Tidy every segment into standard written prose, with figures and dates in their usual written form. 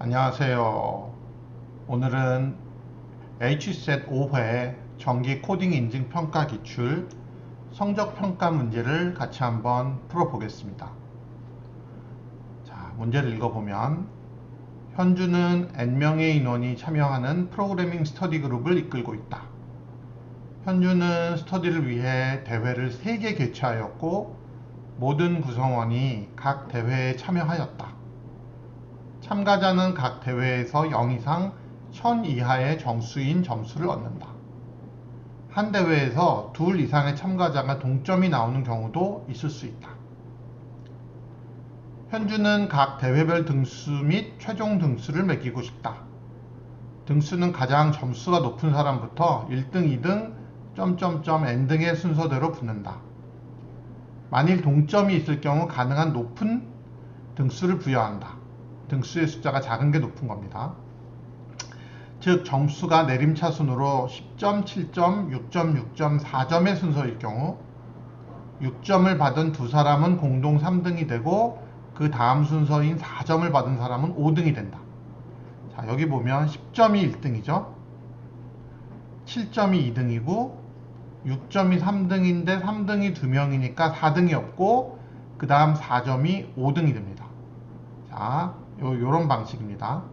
안녕하세요. 오늘은 HSET 5회 정기 코딩 인증 평가 기출 성적 평가 문제를 같이 한번 풀어보겠습니다. 자, 문제를 읽어보면 현주는 N명의 인원이 참여하는 프로그래밍 스터디 그룹을 이끌고 있다. 현주는 스터디를 위해 대회를 3개 개최하였고 모든 구성원이 각 대회에 참여하였다. 참가자는 각 대회에서 0 이상 1000 이하의 정수인 점수를 얻는다. 한 대회에서 2 이상의 참가자가 동점이 나오는 경우도 있을 수 있다. 현주는 각 대회별 등수 및 최종 등수를 매기고 싶다. 등수는 가장 점수가 높은 사람부터 1등, 2등, n 등의 순서대로 붙는다. 만일 동점이 있을 경우 가능한 높은 등수를 부여한다. 등수의 숫자가 작은 게 높은 겁니다. 즉 점수가 내림차순으로 10점, 7점, 6점, 6점, 4점의 순서일 경우 6점을 받은 두 사람은 공동 3등이 되고 그 다음 순서인 4점을 받은 사람은 5등이 된다. 자, 여기 보면 10점이 1등이죠. 7점이 2등이고 6점이 3등인데 3등이 2명이니까 4등이 없고 그 다음 4점이 5등이 됩니다. 자, 요런 방식입니다.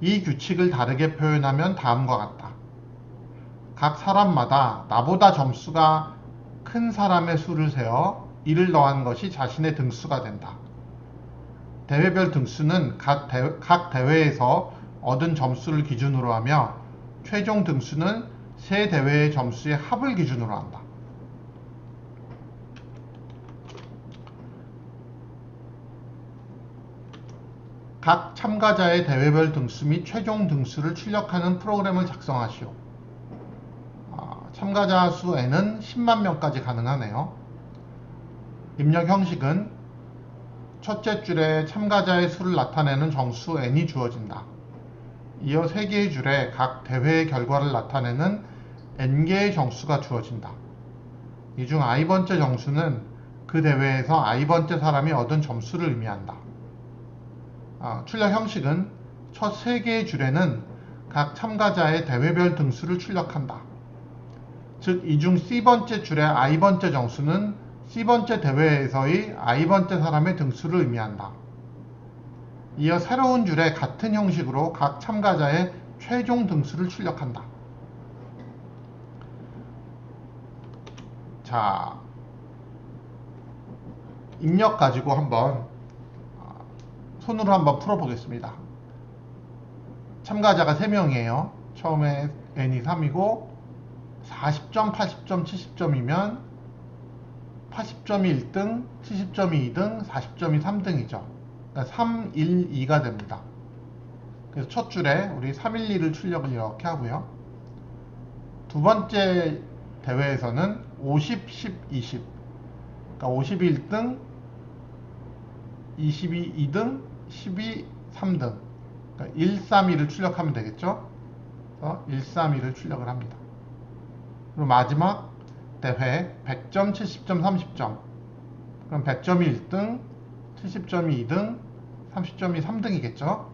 이 규칙을 다르게 표현하면 다음과 같다. 각 사람마다 나보다 점수가 큰 사람의 수를 세어 이를 더한 것이 자신의 등수가 된다. 대회별 등수는 각 대회에서 얻은 점수를 기준으로 하며 최종 등수는 세 대회의 점수의 합을 기준으로 한다. 각 참가자의 대회별 등수 및 최종 등수를 출력하는 프로그램을 작성하시오. 참가자 수 n은 10만 명까지 가능하네요. 입력 형식은 첫째 줄에 참가자의 수를 나타내는 정수 n이 주어진다. 이어 3개의 줄에 각 대회의 결과를 나타내는 n개의 정수가 주어진다. 이 중 i번째 정수는 그 대회에서 i번째 사람이 얻은 점수를 의미한다. 출력 형식은 첫 3개의 줄에는 각 참가자의 대회별 등수를 출력한다. 즉, 이 중 C번째 줄의 I번째 정수는 C번째 대회에서의 I번째 사람의 등수를 의미한다. 이어 새로운 줄에 같은 형식으로 각 참가자의 최종 등수를 출력한다. 자, 입력 가지고 한번 손으로 한번 풀어보겠습니다. 참가자가 3명이에요. 처음에 n이 3이고 40점, 80점, 70점이면 80점이 1등, 70점이 2등, 40점이 3등이죠. 그러니까 3, 1, 2가 됩니다. 그래서 첫 줄에 우리 3, 1, 2를 출력을 이렇게 하고요. 두 번째 대회에서는 50, 10, 20. 그러니까 50이 1등, 22, 2등, 12, 3등. 그러니까 1, 3, 2를 출력하면 되겠죠? 그래서 1, 3, 2를 출력을 합니다. 그리고 마지막 대회 100점, 70점, 30점. 그럼 100점이 1등, 70점이 2등, 30점이 3등이겠죠?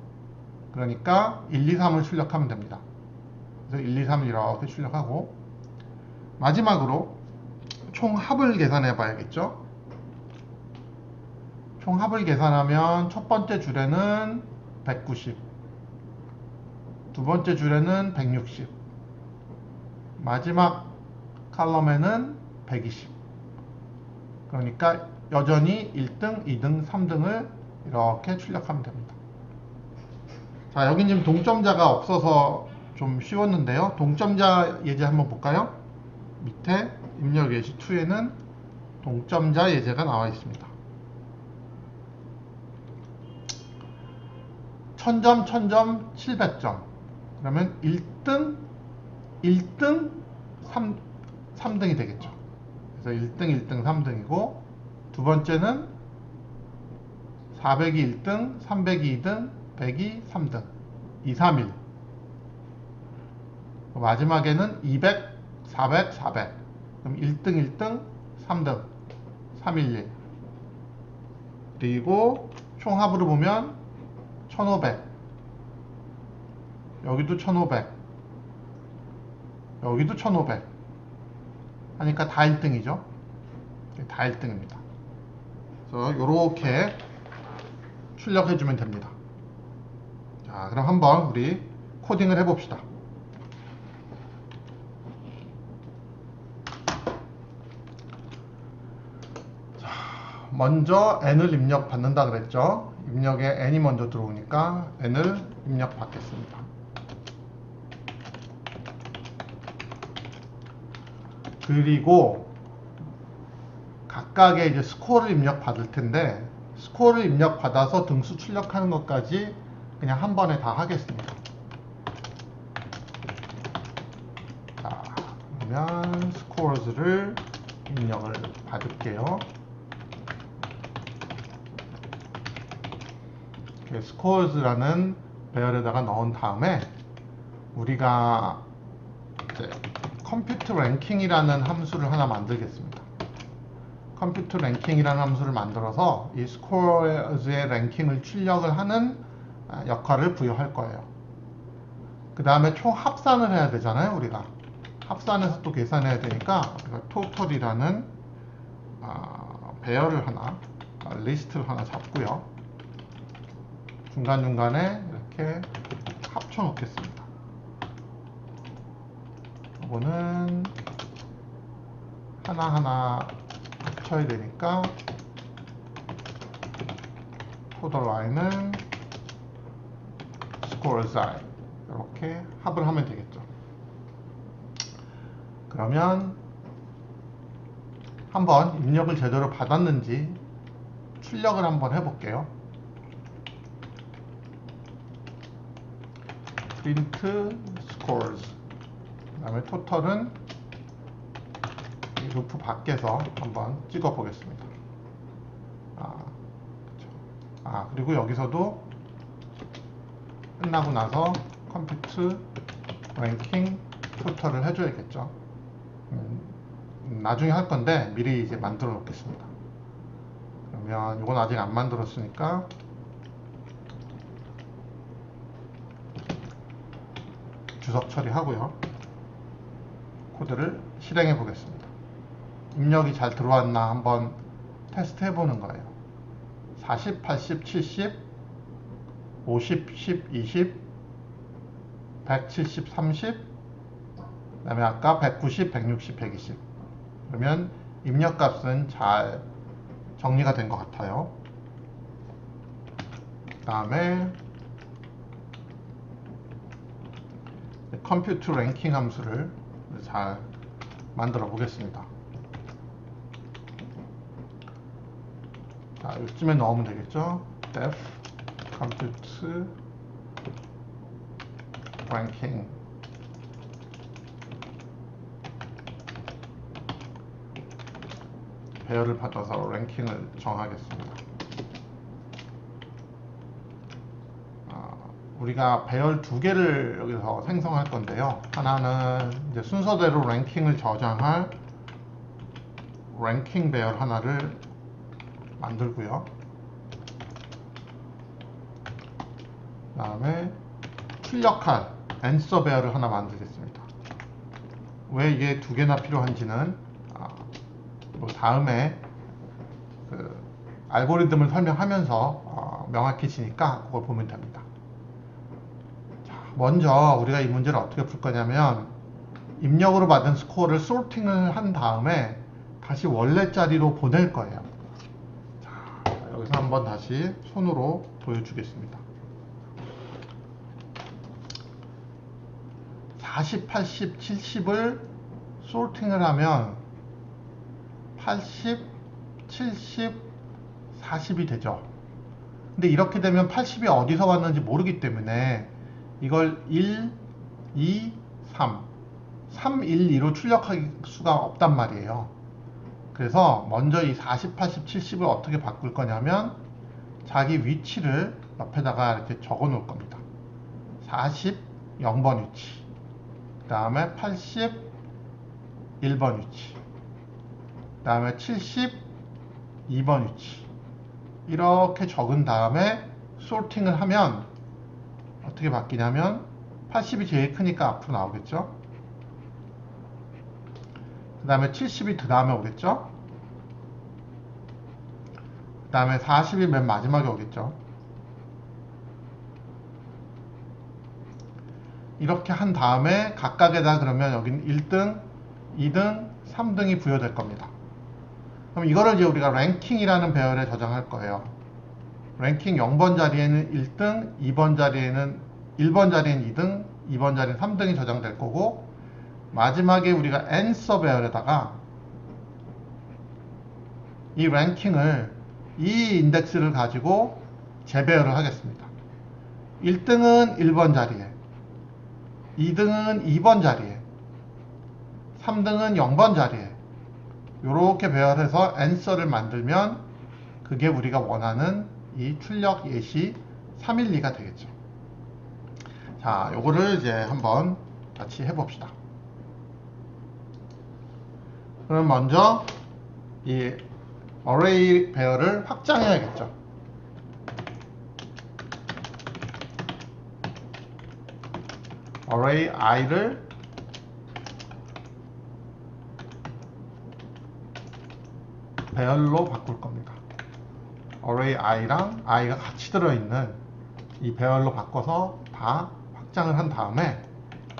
그러니까 1, 2, 3을 출력하면 됩니다. 그래서 1, 2, 3을 이렇게 출력하고 마지막으로 총 합을 계산해 봐야겠죠? 총 합을 계산하면 첫 번째 줄에는 190, 두 번째 줄에는 160, 마지막 칼럼에는 120. 그러니까 여전히 1등, 2등, 3등을 이렇게 출력하면 됩니다. 자, 여긴 지금 동점자가 없어서 좀 쉬웠는데요. 동점자 예제 한번 볼까요? 밑에 입력 예시 2에는 동점자 예제가 나와 있습니다. 1000점, 1000점, 700점. 그러면 1등, 1등, 3등이 되겠죠. 그래서 1등, 1등, 3등이고 두 번째는 400이 1등, 300이 2등, 100이 3등. 2, 3, 1. 마지막에는 200, 400, 400. 그럼 1등, 1등, 3등. 3, 1, 1. 그리고 총합으로 보면 1500, 여기도 1500, 여기도 1500 하니까 다 1등이죠. 다 1등입니다. 그래서 이렇게 출력해주면 됩니다. 자, 그럼 한번 우리 코딩을 해봅시다. 자, 먼저 n을 입력받는다 그랬죠. 입력에 n이 먼저 들어오니까 n을 입력받겠습니다. 그리고 각각의 이제 스코어를 입력받을 텐데, 스코어를 입력받아서 등수 출력하는 것까지 그냥 한 번에 다 하겠습니다. 자, 그러면 스코어즈를 입력을 받을게요. 스코어즈라는 배열에다가 넣은 다음에 우리가 이제 컴퓨트 랭킹이라는 함수를 하나 만들겠습니다. 컴퓨트 랭킹이라는 함수를 만들어서 이 스코어즈의 랭킹을 출력을 하는 역할을 부여할 거예요. 그 다음에 총 합산을 해야 되잖아요. 우리가 합산해서 또 계산해야 되니까 우리가 토탈이라는 배열을 하나, 리스트를 하나 잡고요. 중간중간에 이렇게 합쳐 놓겠습니다. 이거는 하나하나 합쳐야 되니까 total y는 scores i 이렇게 합을 하면 되겠죠. 그러면 한번 입력을 제대로 받았는지 출력을 한번 해볼게요. print scores 그 다음에 토탈은 이 루프 밖에서 한번 찍어 보겠습니다. 그리고 여기서도 끝나고 나서 컴퓨트 랭킹 토탈을 해줘야겠죠. 나중에 할 건데 미리 이제 만들어 놓겠습니다. 그러면 이건 아직 안 만들었으니까 주석 처리하고요. 코드를 실행해 보겠습니다. 입력이 잘 들어왔나 한번 테스트 해보는 거예요. 40, 80, 70, 50, 10, 20, 170, 30, 그 다음에 아까 190, 160, 120. 그러면 입력값은 잘 정리가 된 것 같아요. 그 다음에 컴퓨트 랭킹 함수를 잘 만들어 보겠습니다. 자, 이쯤에 넣으면 되겠죠. def compute ranking 배열을 받아서 랭킹을 정하겠습니다. 우리가 배열 두 개를 여기서 생성할 건데요. 하나는 이제 순서대로 랭킹을 저장할 랭킹 배열 하나를 만들고요. 그 다음에 출력할 answer 배열을 하나 만들겠습니다. 왜 이게 두 개나 필요한지는 다음에 그 알고리즘을 설명하면서 명확해지니까 그걸 보면 됩니다. 먼저 우리가 이 문제를 어떻게 풀 거냐면 입력으로 받은 스코어를 소팅을 한 다음에 다시 원래 자리로 보낼 거예요. 자, 여기서 한번 다시 손으로 보여주겠습니다. 40, 80, 70을 소팅을 하면 80, 70, 40이 되죠. 근데 이렇게 되면 80이 어디서 왔는지 모르기 때문에 이걸 1, 2, 3, 3, 1, 2로 출력할 수가 없단 말이에요. 그래서 먼저 이 40, 80, 70을 어떻게 바꿀 거냐면 자기 위치를 옆에다가 이렇게 적어 놓을 겁니다. 40, 0번 위치, 그 다음에 80, 1번 위치, 그 다음에 70, 2번 위치 이렇게 적은 다음에 소팅을 하면 어떻게 바뀌냐면 80이 제일 크니까 앞으로 나오겠죠. 그 다음에 70이 그 다음에 오겠죠. 그 다음에 40이 맨 마지막에 오겠죠. 이렇게 한 다음에 각각에다 그러면 여기는 1등, 2등, 3등이 부여될 겁니다. 그럼 이거를 이제 우리가 랭킹이라는 배열에 저장할 거예요. 랭킹 0번 자리에는 1등, 2번 자리에는 1번 자리에는 2등, 2번 자리에는 3등이 저장될 거고, 마지막에 우리가 answer 배열에다가 이 랭킹을 이 인덱스를 가지고 재배열을 하겠습니다. 1등은 1번 자리에, 2등은 2번 자리에, 3등은 0번 자리에 이렇게 배열해서 answer를 만들면 그게 우리가 원하는 이 출력 예시 312가 되겠죠. 자, 요거를 이제 한번 같이 해봅시다. 그럼 먼저 이 array 배열을 확장해야겠죠. array i를 배열로 바꿀 겁니다. array i랑 i가 같이 들어있는 이 배열로 바꿔서 다 확장을 한 다음에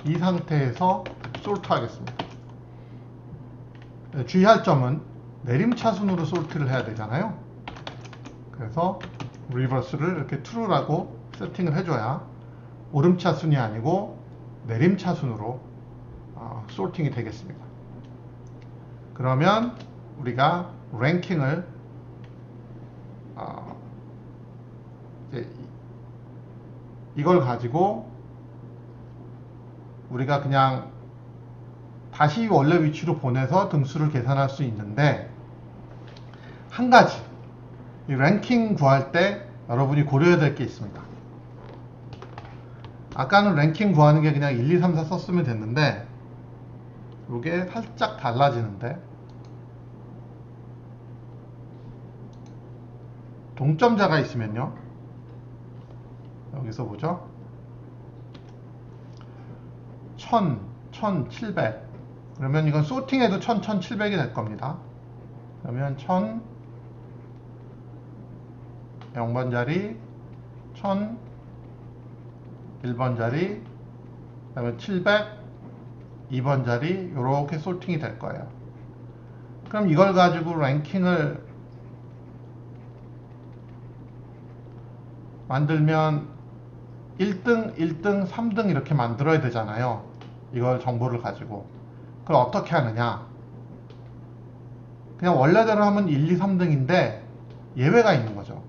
이 상태에서 sort 하겠습니다. 주의할 점은 내림차순으로 sort를 해야 되잖아요. 그래서 reverse를 이렇게 true라고 세팅을 해줘야 오름차순이 아니고 내림차순으로 sorting이 되겠습니다. 그러면 우리가 랭킹을 이걸 가지고 우리가 그냥 다시 원래 위치로 보내서 등수를 계산할 수 있는데, 한 가지 이 랭킹 구할 때 여러분이 고려해야 될 게 있습니다. 아까는 랭킹 구하는 게 그냥 1, 2, 3, 4 썼으면 됐는데 이게 살짝 달라지는데, 동점자가 있으면요, 여기서 보죠. 1000, 1700 그러면 이건 소팅해도 1000, 1700이 될 겁니다. 그러면 1000 0번 자리, 1000 1번 자리, 그 다음에 700 2번 자리, 이렇게 소팅이 될 거예요. 그럼 이걸 가지고 랭킹을 만들면 1등, 1등, 3등 이렇게 만들어야 되잖아요. 이걸 정보를 가지고. 그걸 어떻게 하느냐? 그냥 원래대로 하면 1, 2, 3등인데 예외가 있는 거죠.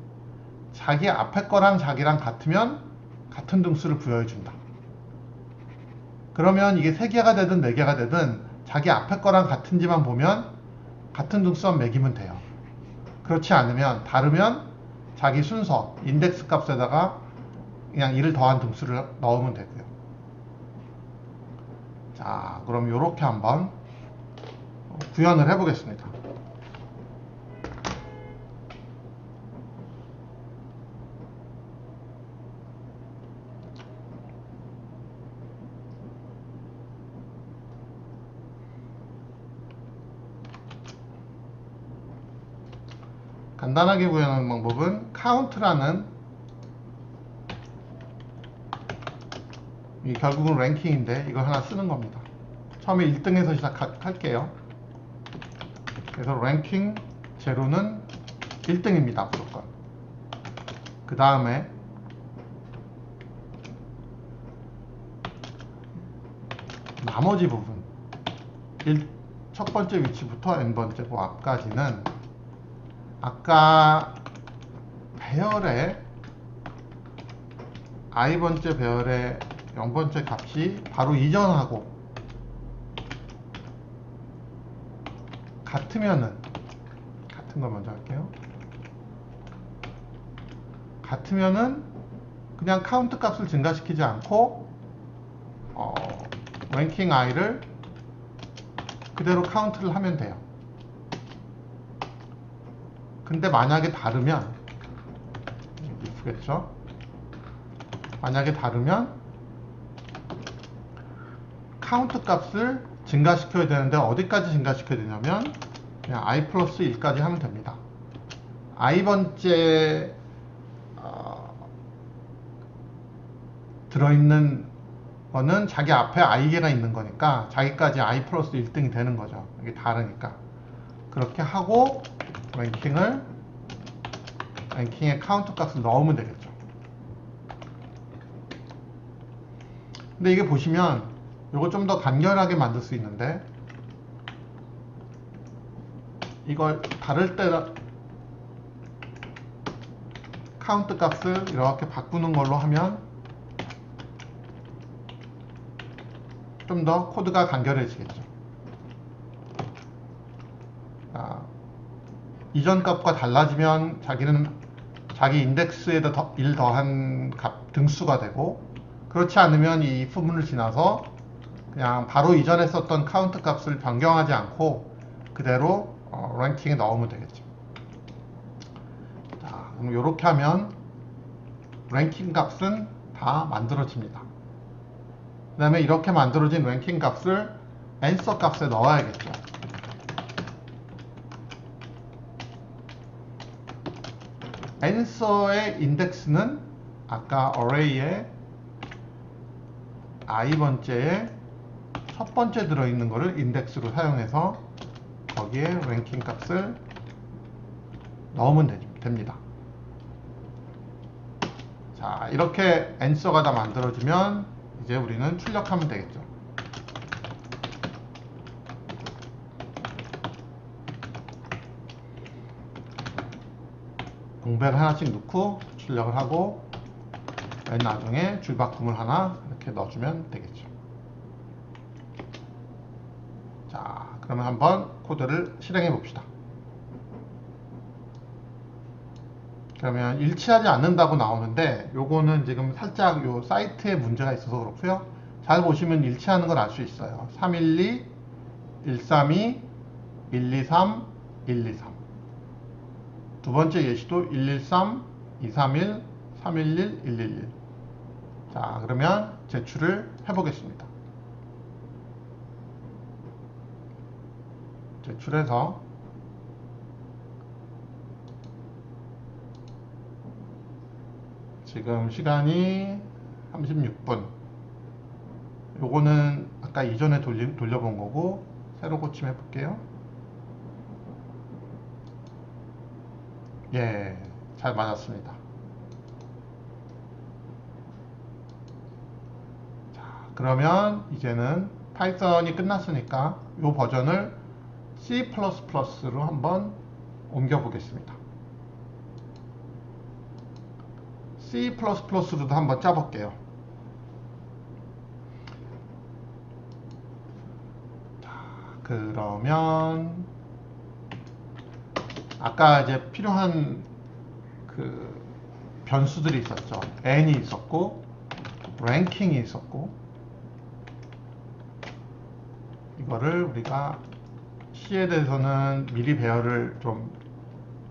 자기 앞에 거랑 자기랑 같으면 같은 등수를 부여해 준다. 그러면 이게 3개가 되든 4개가 되든 자기 앞에 거랑 같은지만 보면 같은 등수만 매기면 돼요. 그렇지 않으면, 다르면 자기 순서, 인덱스 값에다가 그냥 1을 더한 등수를 넣으면 되고요. 자, 그럼 이렇게 한번 구현을 해보겠습니다. 간단하게 구현하는 방법은 count라는, 이 결국은 랭킹인데 이걸 하나 쓰는 겁니다. 처음에 1등에서 시작할게요. 그래서 랭킹 제로는 1등입니다. 무조건. 그 다음에 나머지 부분, 첫 번째 위치부터 n번째 그 앞까지는 아까 배열에 i번째 배열의 0번째 값이 바로 이전하고 같으면은, 같은 거 먼저 할게요. 같으면은 그냥 카운트 값을 증가시키지 않고 랭킹 i를 그대로 카운트를 하면 돼요. 근데 만약에 다르면, if겠죠? 만약에 다르면 카운트 값을 증가시켜야 되는데 어디까지 증가시켜야 되냐면 그냥 i 플러스 1까지 하면 됩니다. i번째 들어있는 거는 자기 앞에 i개가 있는 거니까 자기까지 i 플러스 1등이 되는 거죠. 이게 다르니까. 그렇게 하고 랭킹에 카운트 값을 넣으면 되겠죠. 근데 이게 보시면 이거 좀 더 간결하게 만들 수 있는데 이걸 다를 때 카운트 값을 이렇게 바꾸는 걸로 하면 좀 더 코드가 간결해지겠죠. 이전 값과 달라지면 자기 인덱스에다 1 더한 값 등수가 되고, 그렇지 않으면 이 if문을 지나서 그냥 바로 이전에 썼던 카운트 값을 변경하지 않고 그대로 랭킹에 넣으면 되겠죠. 자, 그럼 이렇게 하면 랭킹 값은 다 만들어집니다. 그 다음에 이렇게 만들어진 랭킹 값을 answer 값에 넣어야겠죠. answer의 인덱스는 아까 array에 i번째에 첫 번째 들어있는 거를 인덱스로 사용해서 거기에 랭킹 값을 넣으면 됩니다. 자, 이렇게 answer가 다 만들어지면 이제 우리는 출력하면 되겠죠. 공배를 하나씩 넣고 출력을 하고 맨 나중에 줄바꿈을 하나 이렇게 넣어주면 되겠죠. 자, 그러면 한번 코드를 실행해 봅시다. 그러면 일치하지 않는다고 나오는데 요거는 지금 살짝 요 사이트에 문제가 있어서 그렇고요. 잘 보시면 일치하는 걸 알 수 있어요. 312, 132, 123, 123. 두 번째 예시도 113, 231, 311, 111. 자, 그러면 제출을 해보겠습니다. 제출해서 지금 시간이 36분. 요거는 아까 이전에 돌려본 거고 새로 고침해 볼게요. 예, 잘 맞았습니다. 자, 그러면 이제는 파이썬이 끝났으니까 이 버전을 C++로 한번 옮겨 보겠습니다. C++로도 한번 짜볼게요. 자, 그러면 아까 이제 필요한 그 변수들이 있었죠. n이 있었고 랭킹이 있었고, 이거를 우리가 C에 대해서는 미리 배열을 좀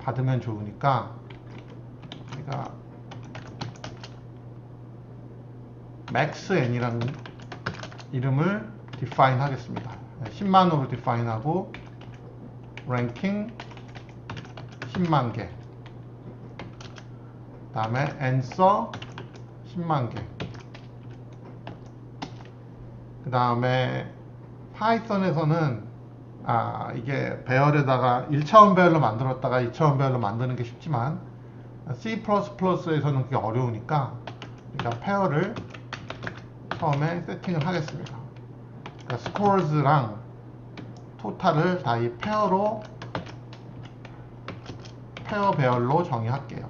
받으면 좋으니까 우리가 maxn이라는 이름을 define 하겠습니다. 10만으로 define 하고 ranking 10만 개, 그 다음에 answer 10만 개, 그 다음에 파이썬에서는 이게 배열에다가 1차원 배열로 만들었다가 2차원 배열로 만드는 게 쉽지만 C++에서는 그게 어려우니까 우리가 페어를 처음에 세팅을 하겠습니다. 그러니까 scores랑 total을 다 이 페어 배열로 정의할게요.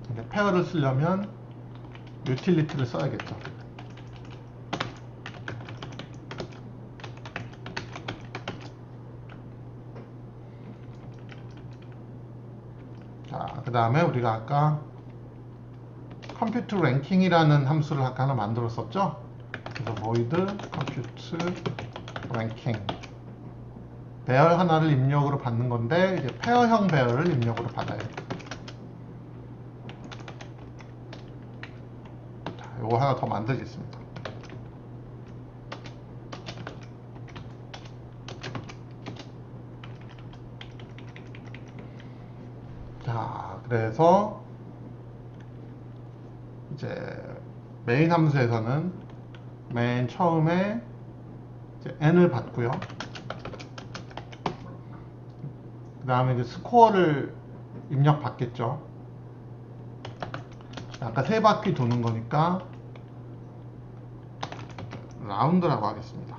근데 페어를 쓰려면 utility를 써야겠죠. 자, 그 다음에 우리가 아까 compute ranking이라는 함수를 아까 하나 만들었었죠. 그래서 void compute ranking, 배열 하나를 입력으로 받는 건데 이제 페어형 배열을 입력으로 받아요. 자, 요거 하나 더 만들겠습니다. 자, 그래서 이제 메인 함수에서는 맨 처음에 이제 n을 받고요. 그 다음에 이제 스코어를 입력받겠죠. 아까 세 바퀴 도는 거니까 라운드라고 하겠습니다.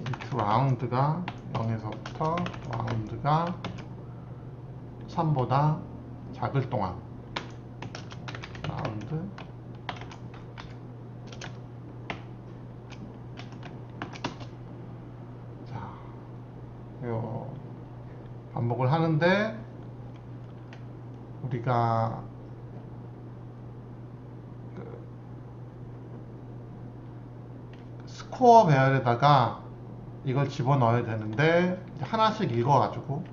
if 라운드가 0에서부터 라운드가 3보다 작을 동안 라운드 자, 요 반복을 하는데 우리가 스코어 배열에다가 이걸 집어넣어야 되는데 하나씩 읽어가지고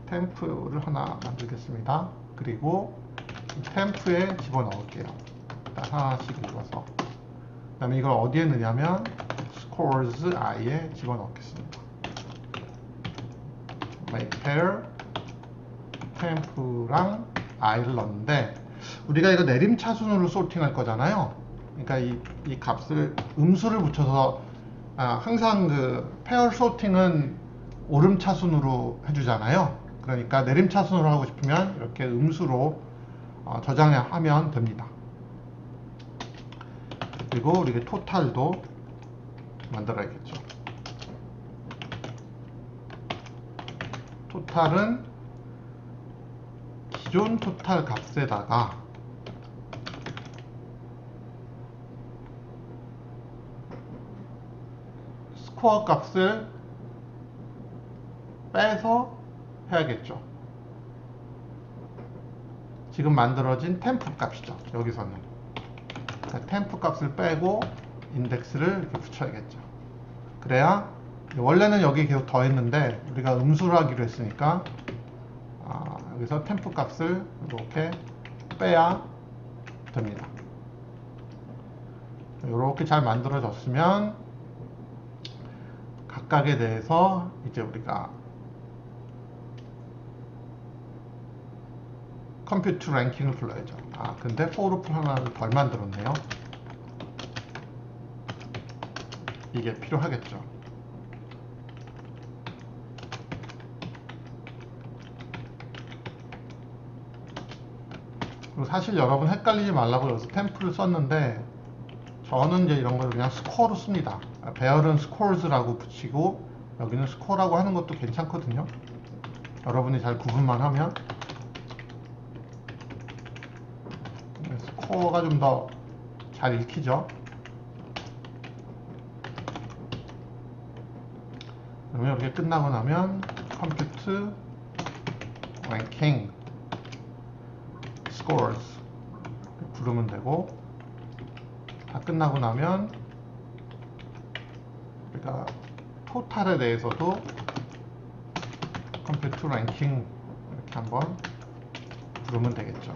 템프를 하나 만들겠습니다. 그리고 이 템프에 집어넣을게요. 일단 하나씩 읽어서 그 다음에 이걸 어디에 넣냐면 scores i에 집어넣겠습니다. make pair 템프랑 i를 넣는데 우리가 이거 내림차순으로 소팅할 거잖아요. 그러니까 이 값을 음수를 붙여서 항상 그 페어 소팅은 오름차순으로 해주잖아요. 그러니까 내림차순으로 하고 싶으면 이렇게 음수로 저장하면 됩니다. 그리고 우리가 토탈도 만들어야겠죠. 토탈은 기존 토탈 값에다가 스코어 값을 빼서 해야겠죠. 지금 만들어진 템프 값이죠. 여기서는 그러니까 템프 값을 빼고 인덱스를 이렇게 붙여야겠죠. 그래야 원래는 여기 계속 더했는데 우리가 음수를 하기로 했으니까 여기서 템프 값을 이렇게 빼야 됩니다. 이렇게 잘 만들어졌으면 각각에 대해서 이제 우리가 컴퓨터 랭킹을 불러야죠. 근데 for loop 하나를 덜 만들었네요. 이게 필요하겠죠. 그리고 사실 여러분 헷갈리지 말라고 여기서 템프를 썼는데 저는 이제 이런 걸 그냥 스코어로 씁니다. 배열은 scores라고 붙이고 여기는 스코어라고 하는 것도 괜찮거든요. 여러분이 잘 구분만 하면 스코어가 좀 더 잘 읽히죠. 그러면 이렇게 끝나고 나면 컴퓨트 랭킹 scores 부르면 되고 다 끝나고 나면 우리가 토탈에 대해서도 컴퓨터 랭킹 이렇게 한번 부르면 되겠죠.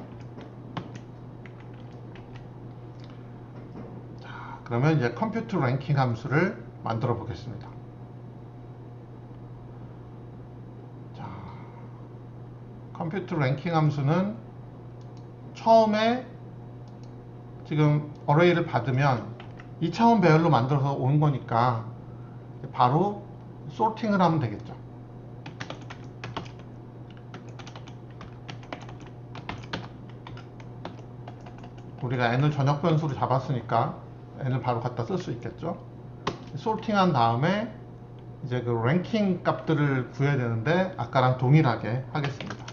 자, 그러면 이제 컴퓨터 랭킹 함수를 만들어 보겠습니다. 자, 컴퓨터 랭킹 함수는 처음에 지금 어레이를 받으면 2차원 배열로 만들어서 온 거니까 바로 소팅을 하면 되겠죠. 우리가 n을 전역 변수로 잡았으니까 n을 바로 갖다 쓸 수 있겠죠. 소팅한 다음에 이제 그 랭킹 값들을 구해야 되는데 아까랑 동일하게 하겠습니다.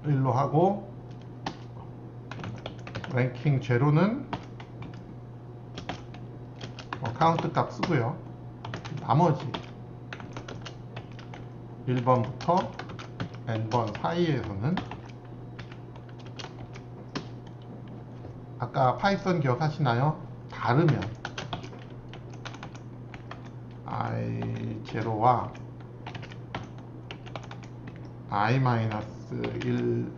1로 하고 랭킹 제로는 카운트 값 쓰고요. 나머지 1번부터 n번 사이에서는 아까 파이썬 기억하시나요? 다르면 i0와 i-1 1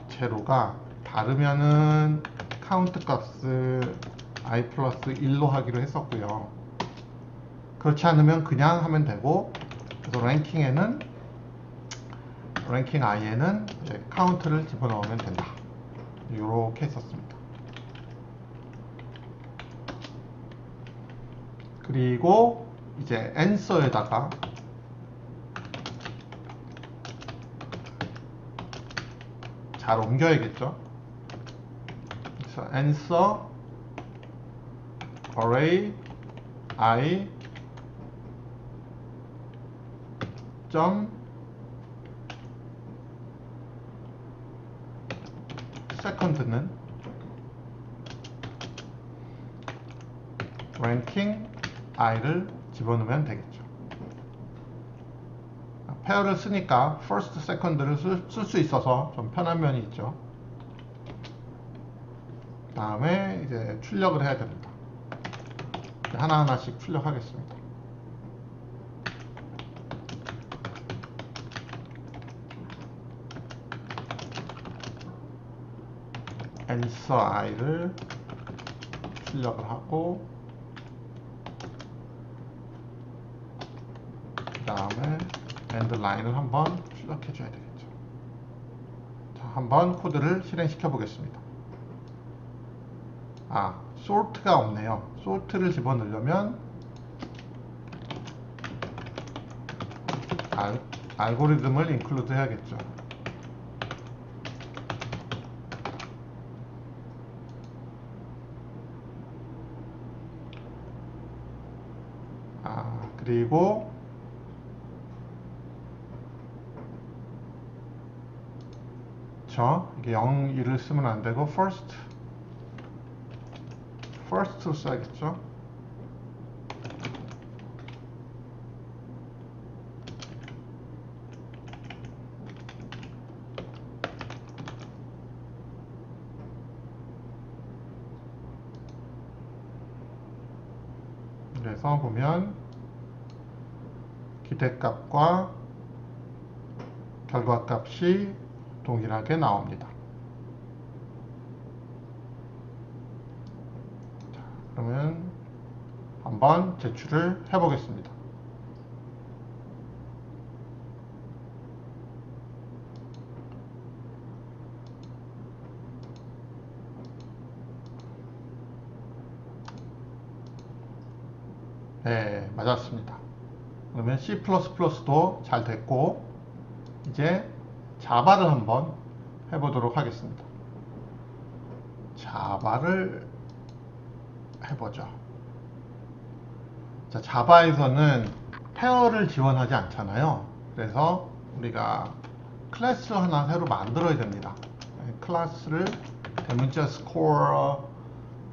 제로가 다르면은 카운트 값을 i 플러스 1로 하기로 했었고요. 그렇지 않으면 그냥 하면 되고, 그래서 랭킹 i에는 이제 카운트를 집어넣으면 된다. 이렇게 했었습니다. 그리고 이제 answer에다가 잘 옮겨야겠죠. 그래서 answer array i 점 second는 ranking i를 집어넣으면 되겠죠. 페어를 쓰니까 first, second를 쓸 수 있어서 좀 편한 면이 있죠. 그 다음에 이제 출력을 해야 됩니다. 하나하나씩 출력하겠습니다. answer i를 출력을 하고, 그 다음에 end line을 한번 출력해 줘야 되겠죠. 자, 한번 코드를 실행시켜 보겠습니다. sort가 없네요. sort를 집어넣으려면 알고리즘을 include 해야겠죠. 그리고 이게 0, 1을 쓰면 안 되고 first로 써야겠죠. 그래서 보면 기대값과 결과값이 동일하게 나옵니다. 자, 그러면 한번 제출을 해보겠습니다. 네, 맞았습니다. 그러면 C++도 잘 됐고, 이제 자바를 한번 해보도록 하겠습니다. 자바를 해보죠. 자, 자바에서는 페어를 지원하지 않잖아요. 그래서 우리가 클래스를 하나 새로 만들어야 됩니다. 클래스를 대문자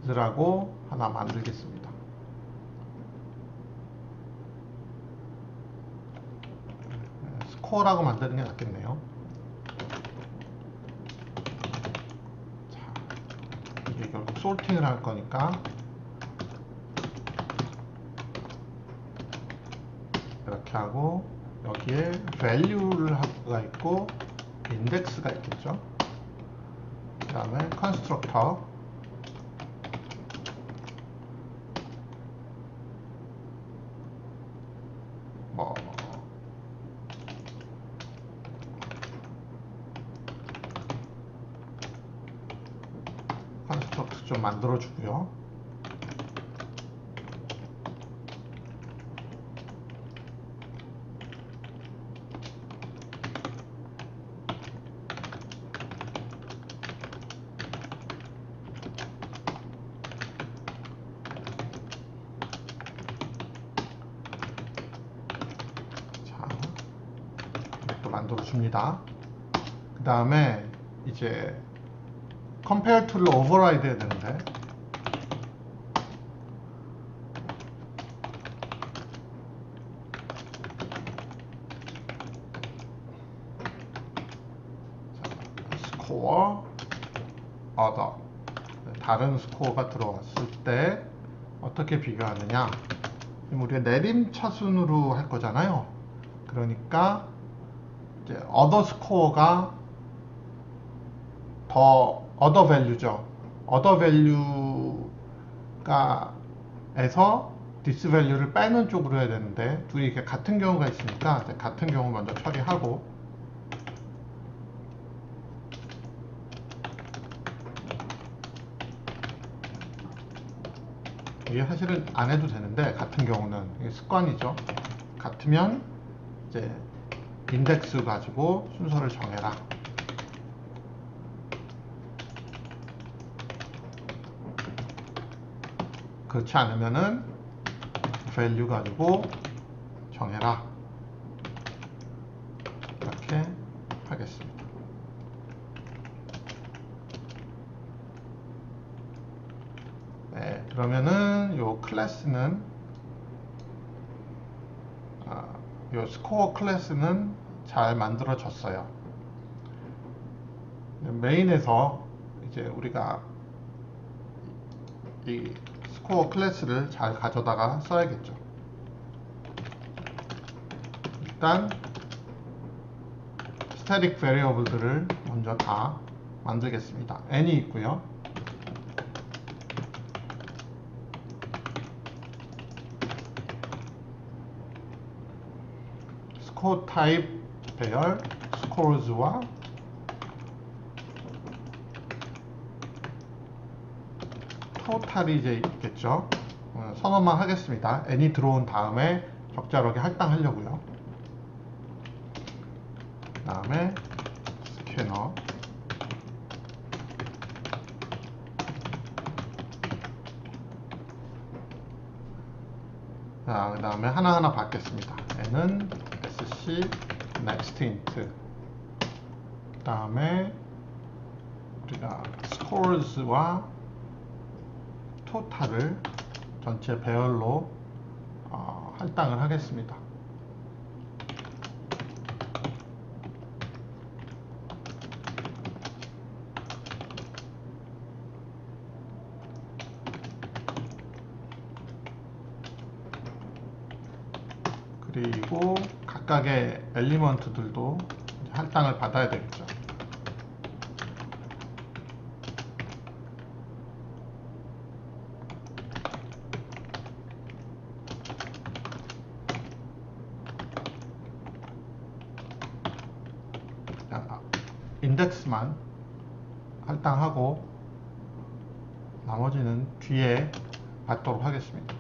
scores라고 하나 만들겠습니다. 스코어라고 만드는 게 낫겠네요. 자, 이게 결국 솔팅을 할 거니까 이렇게 하고, 여기에 value를 하가 있고 index가 있겠죠. 그 다음에 constructor, construct 좀 만들어 주고요. 만들어 줍니다. 그 다음에 이제 compare to를 override 해야 되는데, score other, 다른 스코어가 들어왔을 때 어떻게 비교하느냐. 우리가 내림차순으로 할 거잖아요. 그러니까 이제 other score가 더 other value죠. other value가 에서 this value를 빼는 쪽으로 해야 되는데 둘이 이렇게 같은 경우가 있으니까 같은 경우 먼저 처리하고, 이게 사실은 안 해도 되는데 같은 경우는 이게 습관이죠. 같으면 이제 인덱스 가지고 순서를 정해라. 그렇지 않으면은 value 가지고 정해라. 이렇게 하겠습니다. 네, 그러면은 요 클래스는 요 스코어 클래스는 잘 만들어졌어요. 메인에서 이제 우리가 이 스코어 클래스를 잘 가져다가 써야겠죠. 일단 스태틱 베리어블들을 먼저 다 만들겠습니다. n이 있고요. 스코어 타입 배열 스코어즈와 토탈이 이제 있겠죠. 선언만 하겠습니다. n이 들어온 다음에 적절하게 할당하려고요. 그 다음에 스캐너, 그 다음에 하나하나 받겠습니다. n은 sc next int, 그 다음에 우리가 scores와 토탈을 전체 배열로 할당을 하겠습니다. 그리고 각각의 엘리먼트들도 할당을 받아야 되겠죠. 인덱스만 할당하고 나머지는 뒤에 받도록 하겠습니다.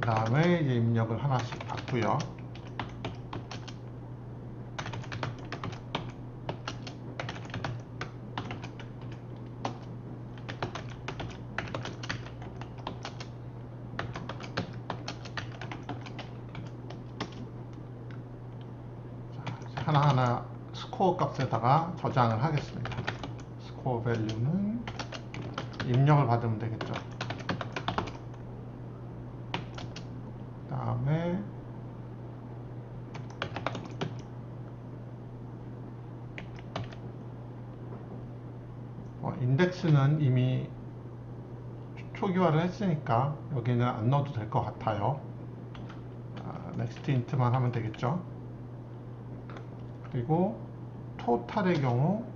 그 다음에 이제 입력을 하나씩 받고요. 하나하나 스코어 값에다가 저장을 하겠습니다. 스코어 밸류는 입력을 받으면 되겠죠. 그 다음에 인덱스는 이미 초기화를 했으니까 여기는 안 넣어도 될 것 같아요. next int만 하면 되겠죠. 그리고 토탈의 경우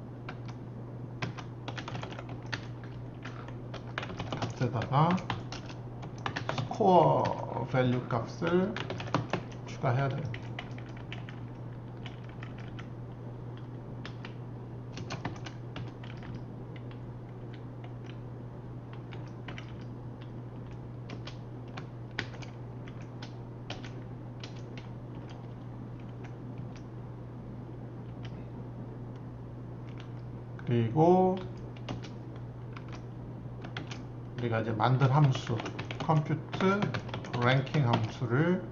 값에다가 스코어 밸류 값을 추가해야 됩니다. 그리고 우리가 이제 만든 함수 컴퓨트 랭킹 함수를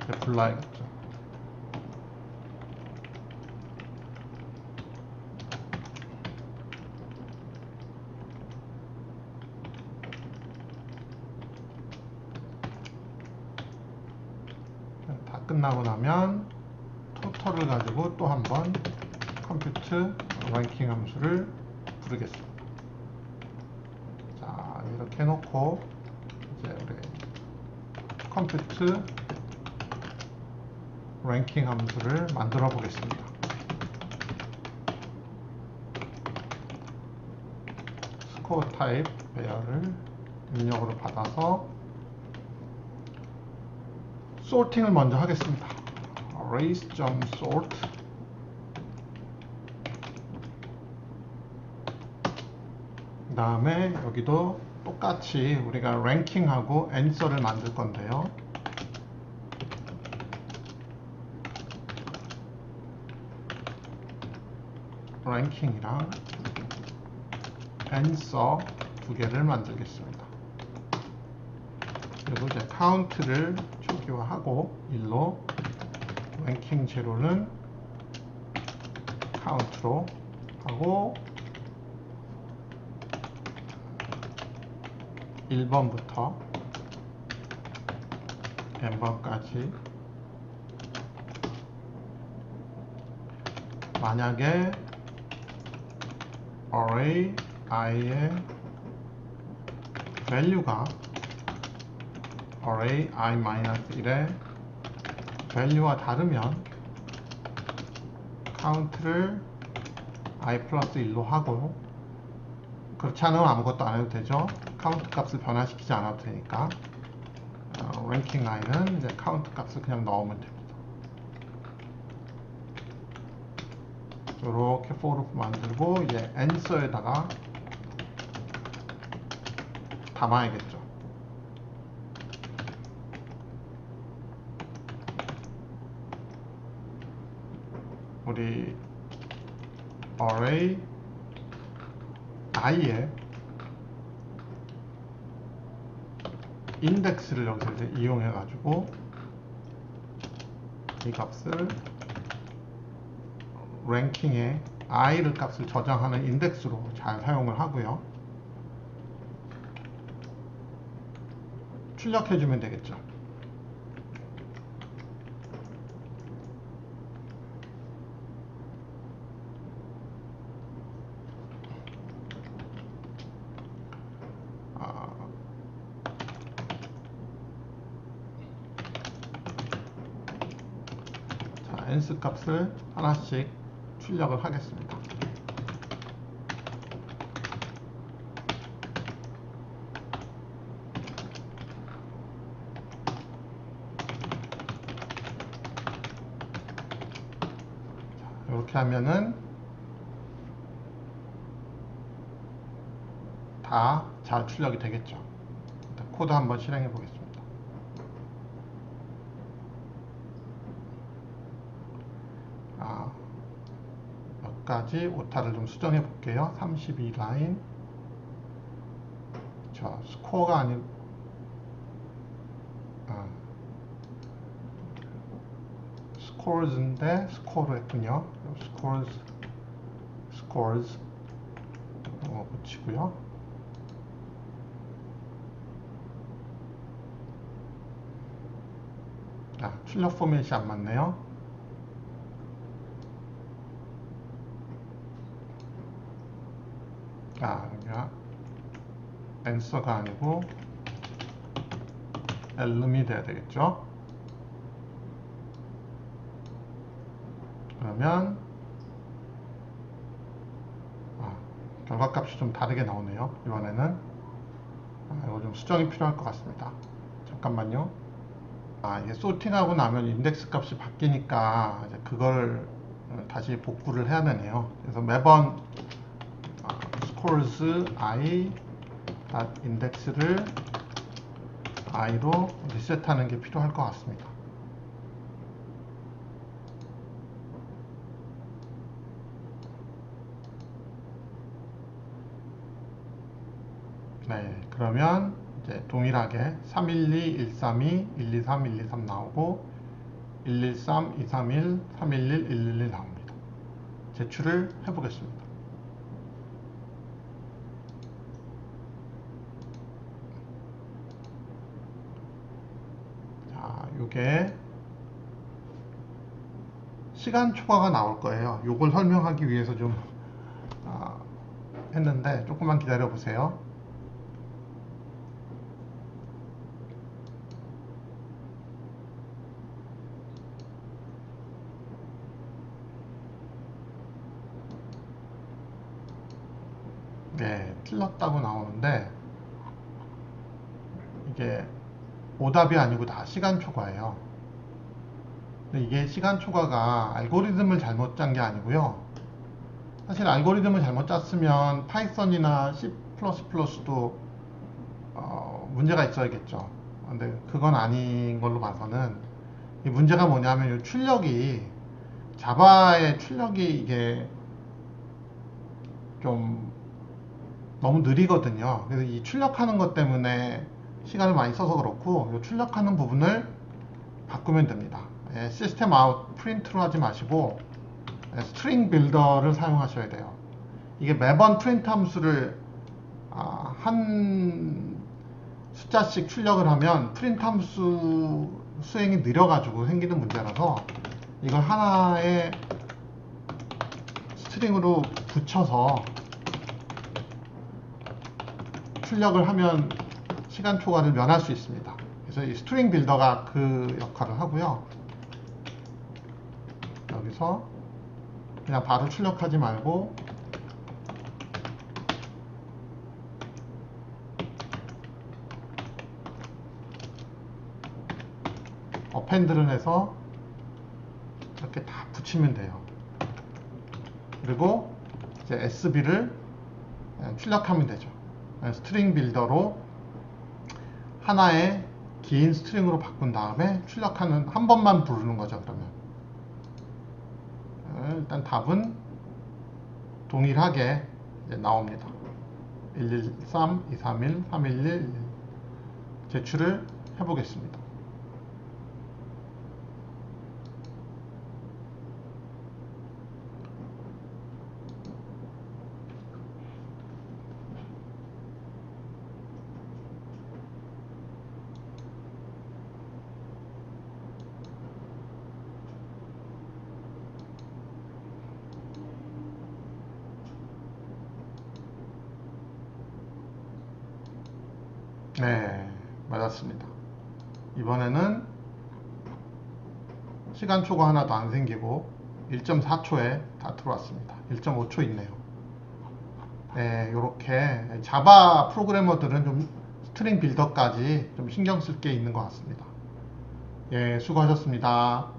이제 불러야겠죠. 다 끝나고 나면 포인터를 가지고 또 한번 컴퓨트 랭킹 함수를 부르겠습니다. 자, 이렇게 해놓고 이제 우리 컴퓨트 랭킹 함수를 만들어 보겠습니다. 스코어 타입 배열을 입력으로 받아서 sorting을 먼저 하겠습니다. arrays.sort 그 다음에 여기도 똑같이 우리가 랭킹하고 answer를 만들 건데요. 랭킹이랑 answer 두 개를 만들겠습니다. 그리고 이제 count를 초기화하고 1로 랭킹 제로는 count로 하고 1번부터 n번까지 만약에 array i의 value가 array i-1의 value와 다르면 count를 i 플러스 1로 하고 그렇지 않으면 아무것도 안 해도 되죠. count 값을 변화시키지 않아도 되니까 ranking i는 이제 count 값을 그냥 넣으면 됩니다. 이렇게 for loop 만들고 이제 answer에다가 담아야겠죠. 우리 array i의 인덱스를 여기서 이제 이용해 가지고 이 값을 랭킹에 i를 값을 저장하는 인덱스로 잘 사용을 하고요. 출력해주면 되겠죠. 자, n스 값을 하나씩 출력을 하겠습니다. 이렇게 하면은 다 잘 출력이 되겠죠. 일단 코드 한번 실행해 보겠습니다. 몇 가지 오타를 좀 수정해 볼게요. 32 라인. 저 스코어가 아닌 scores인데 스코어로 했군요. scores 붙이고요. 출력 포맷이 안 맞네요. 여기가 answer가 아니고 elm이 돼야 되겠죠. 그러면 결과값이 좀 다르게 나오네요. 이번에는 이거 좀 수정이 필요할 것 같습니다. 잠깐만요. 이게 소팅하고 나면 인덱스 값이 바뀌니까 이제 그걸 다시 복구를 해야 되네요. 그래서 매번 scores i index를 i로 리셋하는 게 필요할 것 같습니다. 네, 그러면 이제 동일하게 312, 132, 123, 123 나오고 113, 231, 311, 111 나옵니다. 제출을 해보겠습니다. 자, 요게 시간 초과가 나올 거예요. 요걸 설명하기 위해서 좀 했는데 조금만 기다려 보세요. 네, 틀렸다고 나오는데 이게 오답이 아니고 다 시간 초과예요. 근데 이게 시간 초과가 알고리즘을 잘못 짠 게 아니고요. 사실 알고리즘을 잘못 짰으면 파이썬이나 C++도 문제가 있어야겠죠. 근데 그건 아닌 걸로 봐서는 이 문제가 뭐냐면 이 출력이 자바의 출력이 이게 좀 너무 느리거든요. 그래서 이 출력하는 것 때문에 시간을 많이 써서 그렇고 이 출력하는 부분을 바꾸면 됩니다. 시스템 아웃 프린트로 하지 마시고 스트링 빌더를 사용하셔야 돼요. 이게 매번 프린트 함수를 한 숫자씩 출력을 하면 프린트 함수 수행이 느려가지고 생기는 문제라서 이걸 하나의 스트링으로 붙여서 출력을 하면 시간 초과를 면할 수 있습니다. 그래서 이 스트링 빌더가 그 역할을 하고요. 여기서 그냥 바로 출력하지 말고 어펜드를 해서 이렇게 다 붙이면 돼요. 그리고 이제 SB를 출력하면 되죠. 스트링 빌더로 하나의 긴 스트링으로 바꾼 다음에 출력하는 한 번만 부르는 거죠. 그러면 일단 답은 동일하게 나옵니다. 113, 231, 311 제출을 해보겠습니다. 네, 맞았습니다. 이번에는 시간 초과 하나도 안 생기고 1.4초에 다 들어왔습니다. 1.5초 있네요. 네, 이렇게 자바 프로그래머들은 좀 스트링 빌더까지 좀 신경 쓸 게 있는 것 같습니다. 예, 수고하셨습니다.